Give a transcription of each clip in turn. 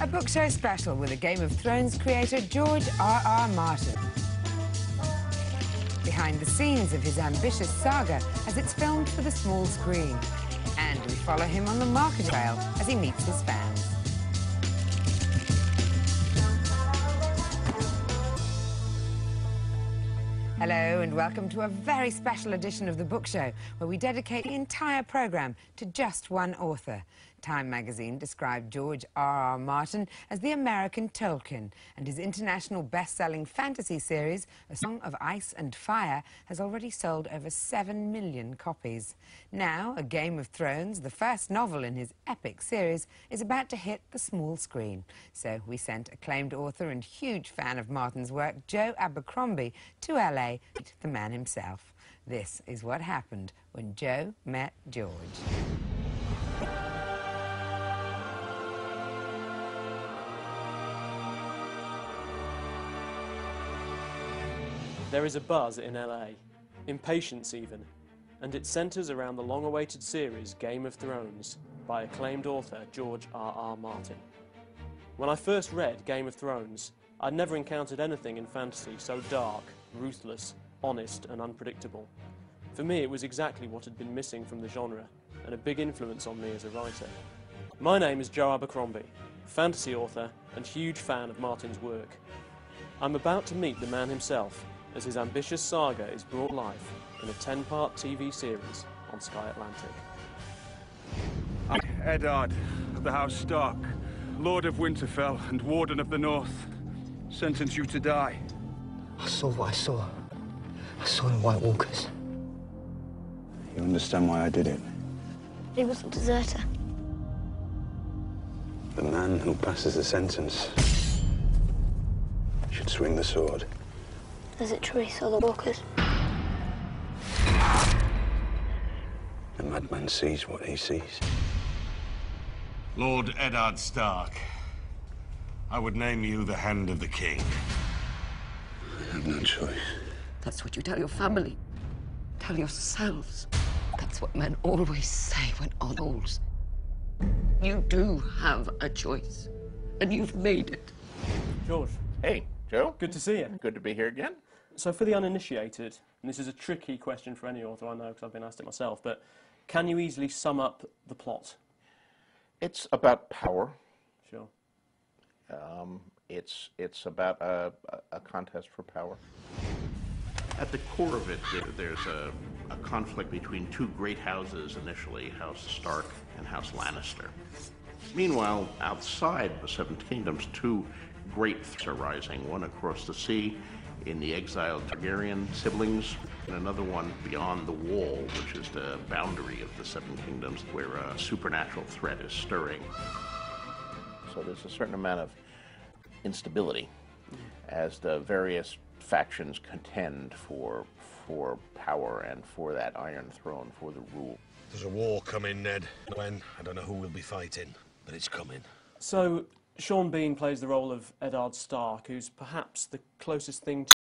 A book show special with a Game of Thrones creator, George R.R. Martin. Behind the scenes of his ambitious saga as it's filmed for the small screen. And we follow him on the market trail as he meets his fans. Hello and welcome to a very special edition of The Book Show, where we dedicate the entire programme to just one author. Time magazine described George R.R. Martin as the American Tolkien, and his international best-selling fantasy series, A Song of Ice and Fire, has already sold over 7 million copies. Now, A Game of Thrones, the first novel in his epic series, is about to hit the small screen. So we sent acclaimed author and huge fan of Martin's work, Joe Abercrombie, to LA to meet the man himself. This is what happened when Joe met George. There is a buzz in LA, impatience even, and it centres around the long-awaited series Game of Thrones by acclaimed author George R.R. Martin. When I first read Game of Thrones, I'd never encountered anything in fantasy so dark, ruthless, honest and unpredictable. For me, it was exactly what had been missing from the genre, and a big influence on me as a writer. My name is Joe Abercrombie, fantasy author and huge fan of Martin's work. I'm about to meet the man himself, as his ambitious saga is brought life in a 10-part TV series on Sky Atlantic. I, Eddard of the House Stark, Lord of Winterfell and Warden of the North, sentence you to die. I saw what I saw. I saw the White Walkers. You understand why I did it? He was a deserter. The man who passes the sentence should swing the sword. Is it true he saw the walkers? The madman sees what he sees. Lord Eddard Stark, I would name you the Hand of the King. I have no choice. That's what you tell your family. Tell yourselves. That's what men always say when on oaths. You do have a choice, and you've made it. George. Hey, Joe. Good to see you. Good to be here again. So for the uninitiated, and this is a tricky question for any author I know because I've been asked it myself, but can you easily sum up the plot? It's about power. Sure. It's about a contest for power. At the core of it, there's a conflict between two great houses initially, House Stark and House Lannister. Meanwhile, outside the Seven Kingdoms, two great threats are rising, one across the sea in the exiled Targaryen siblings, and another one beyond the wall, which is the boundary of the Seven Kingdoms, where a supernatural threat is stirring. So there's a certain amount of instability as the various factions contend for power and for that Iron Throne, for the rule. There's a war coming, Ned. When? I don't know who we'll be fighting, but it's coming. So Sean Bean plays the role of Eddard Stark, who's perhaps the closest thing to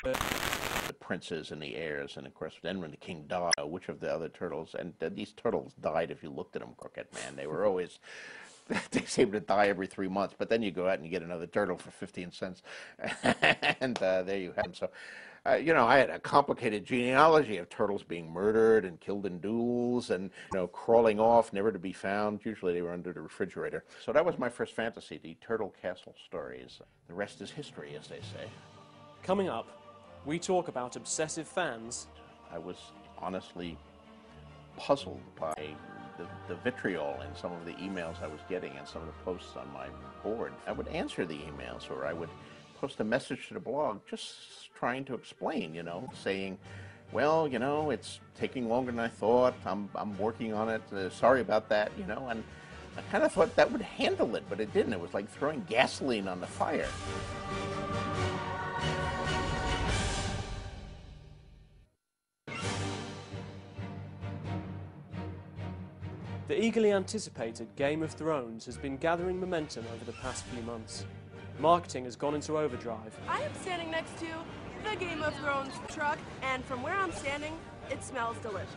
the princes and the heirs, and of course then when the king died, which of the other turtles, and these turtles died if you looked at them crooked, man. They were always, they seemed to die every 3 months, but then you go out and you get another turtle for 15 cents, and there you have them. So, you know, I had a complicated genealogy of turtles being murdered and killed in duels and, you know, crawling off, never to be found. Usually they were under the refrigerator. So that was my first fantasy, the Turtle Castle stories. The rest is history, as they say. Coming up, we talk about obsessive fans. I was honestly puzzled by the vitriol in some of the emails I was getting and some of the posts on my board. I would answer the emails, or I would post a message to the blog just trying to explain, you know, saying, well, you know, it's taking longer than I thought. I'm working on it. Sorry about that, you know. And I kind of thought that would handle it, but it didn't. It was like throwing gasoline on the fire. The eagerly anticipated Game of Thrones has been gathering momentum over the past few months. Marketing has gone into overdrive. I am standing next to the Game of Thrones truck, and from where I'm standing, it smells delicious.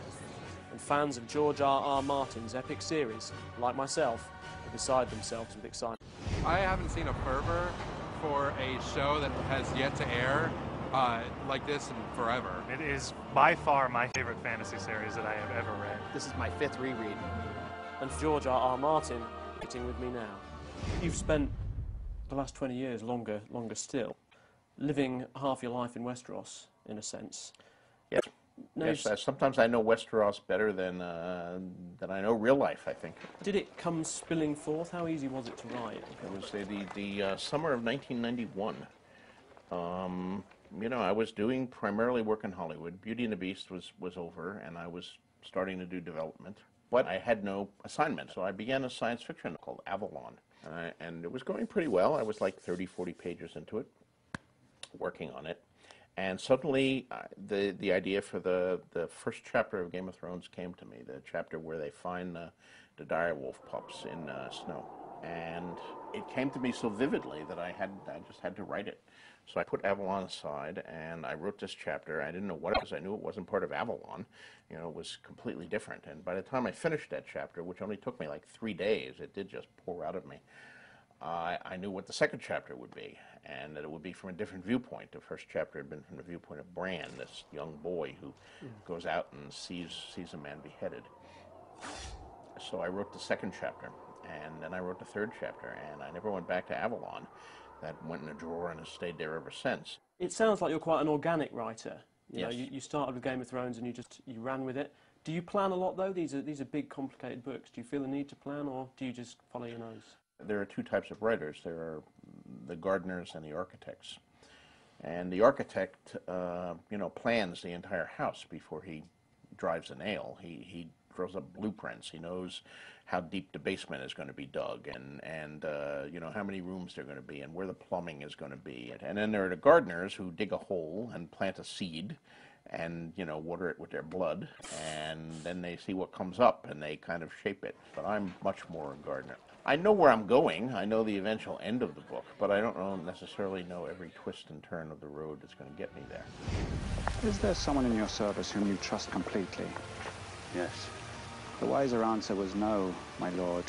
And fans of George R.R. Martin's epic series, like myself, are beside themselves with excitement. I haven't seen a fervor for a show that has yet to air like this in forever. It is by far my favorite fantasy series that I have ever read. This is my 5th reread. And for George R.R. Martin, sitting with me now. You've spent the last 20 years, longer still, living half your life in Westeros, in a sense. Yes. Now Yes, sometimes I know Westeros better than I know real life, I think. Did it come spilling forth? How easy was it to write? It was the summer of 1991. You know, I was doing primarily work in Hollywood. Beauty and the Beast was over, and I was starting to do development. But I had no assignment, so I began a science fiction called Avalon. And it was going pretty well. I was like 30, 40 pages into it, working on it. And suddenly, the idea for the first chapter of Game of Thrones came to me, the chapter where they find the direwolf pups in snow. And it came to me so vividly that I just had to write it. So I put Avalon aside, and I wrote this chapter. I didn't know what it was. I knew it wasn't part of Avalon. You know, it was completely different. And by the time I finished that chapter, which only took me like 3 days, it did just pour out of me, I knew what the second chapter would be, and that it would be from a different viewpoint. The first chapter had been from the viewpoint of Bran, this young boy who goes out and sees a man beheaded. So I wrote the second chapter, and then I wrote the third chapter, and I never went back to Avalon. That went in a drawer and has stayed there ever since. It sounds like you're quite an organic writer. Yes. You started with Game of Thrones and you ran with it. Do you plan a lot though? These are big, complicated books. Do you feel the need to plan, or do you just follow your nose? There are two types of writers. There are the gardeners and the architects. And the architect, you know, plans the entire house before he drives a nail. He draws up blueprints. He knows how deep the basement is going to be dug, and you know, how many rooms there are going to be, and where the plumbing is going to be. And then there are the gardeners who dig a hole and plant a seed, and, you know, water it with their blood, and then they see what comes up, and they kind of shape it. But I'm much more a gardener. I know where I'm going. I know the eventual end of the book, but I don't necessarily know every twist and turn of the road that's going to get me there. Is there someone in your service whom you trust completely? Yes. The wiser answer was no, my lord.